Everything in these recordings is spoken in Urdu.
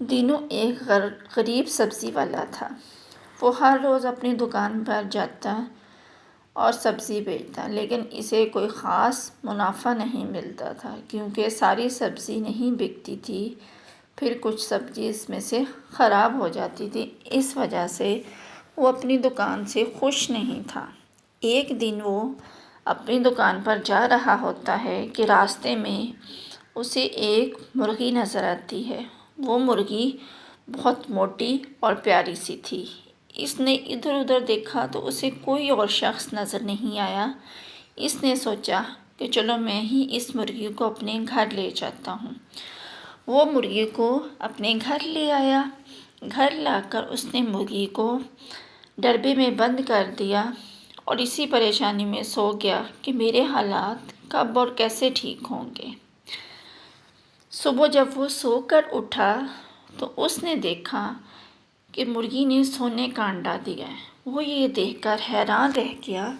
دینو ایک غریب سبزی والا تھا۔ وہ ہر روز اپنی دکان پر جاتا اور سبزی بیچتا، لیکن اسے کوئی خاص منافع نہیں ملتا تھا کیونکہ ساری سبزی نہیں بکتی تھی، پھر کچھ سبزی اس میں سے خراب ہو جاتی تھی۔ اس وجہ سے وہ اپنی دکان سے خوش نہیں تھا۔ ایک دن وہ اپنی دکان پر جا رہا ہوتا ہے کہ راستے میں اسے ایک مرغی نظر آتی ہے۔ وہ مرغی بہت موٹی اور پیاری سی تھی۔ اس نے ادھر ادھر دیکھا تو اسے کوئی اور شخص نظر نہیں آیا۔ اس نے سوچا کہ چلو میں ہی اس مرغی کو اپنے گھر لے جاتا ہوں۔ وہ مرغی کو اپنے گھر لے آیا۔ گھر لا کر اس نے مرغی کو ڈربے میں بند کر دیا اور اسی پریشانی میں سو گیا کہ میرے حالات کب اور کیسے ٹھیک ہوں گے۔ صبح جب وہ سو کر اٹھا تو اس نے دیکھا کہ مرغی نے سونے کا انڈا دیا ہے۔ وہ یہ دیکھ کر حیران رہ گیا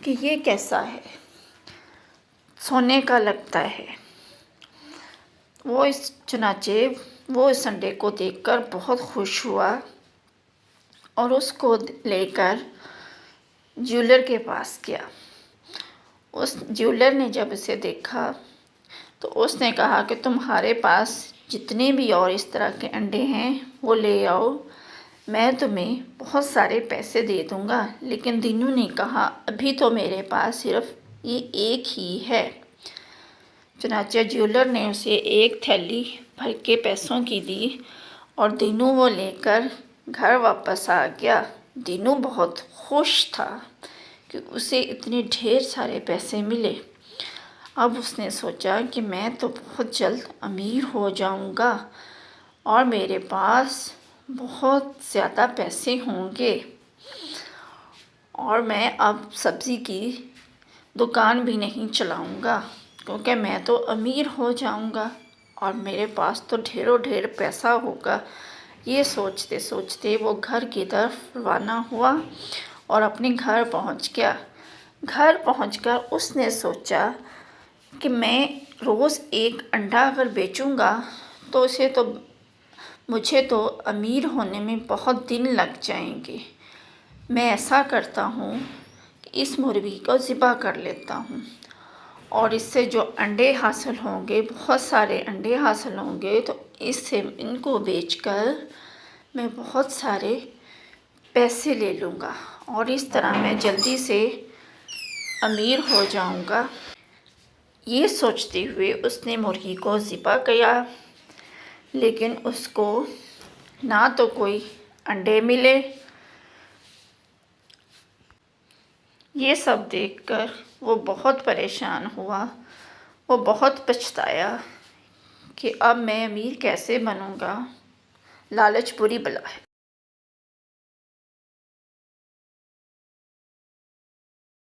کہ یہ کیسا ہے، سونے کا لگتا ہے۔ چنانچہ وہ اس انڈے کو دیکھ کر بہت خوش ہوا اور اس کو لے کر جیولر کے پاس گیا۔ اس جیولر نے جب اسے دیکھا تو اس نے کہا کہ تمہارے پاس جتنے بھی اور اس طرح کے انڈے ہیں وہ لے آؤ، میں تمہیں بہت سارے پیسے دے دوں گا۔ لیکن دینو نے کہا ابھی تو میرے پاس صرف یہ ایک ہی ہے۔ چنانچہ جیولر نے اسے ایک تھیلی بھر کے پیسوں کی دی اور دینو وہ لے کر گھر واپس آ گیا۔ دینو بہت خوش تھا کہ اسے اتنے ڈھیر سارے پیسے ملے۔ اب اس نے سوچا کہ میں تو بہت جلد امیر ہو جاؤں گا اور میرے پاس بہت زیادہ پیسے ہوں گے اور میں اب سبزی کی دکان بھی نہیں چلاؤں گا کیونکہ میں تو امیر ہو جاؤں گا اور میرے پاس تو ڈھیروں ڈھیر پیسہ ہوگا۔ یہ سوچتے سوچتے وہ گھر کی طرف روانہ ہوا اور اپنے گھر پہنچ گیا۔ گھر پہنچ کر اس نے سوچا کہ میں روز ایک انڈا اگر بیچوں گا تو مجھے تو امیر ہونے میں بہت دن لگ جائیں گے۔ میں ایسا کرتا ہوں کہ اس مرغی کو ذبح کر لیتا ہوں اور اس سے جو انڈے حاصل ہوں گے، بہت سارے انڈے حاصل ہوں گے، تو اس سے ان کو بیچ کر میں بہت سارے پیسے لے لوں گا اور اس طرح میں جلدی سے امیر ہو جاؤں گا۔ یہ سوچتے ہوئے اس نے مرغی کو ذبح کیا، لیکن اس کو نہ تو کوئی انڈے ملے۔ یہ سب دیکھ کر وہ بہت پریشان ہوا۔ وہ بہت پچھتایا کہ اب میں امیر کیسے بنوں گا، لالچ بری بلا ہے۔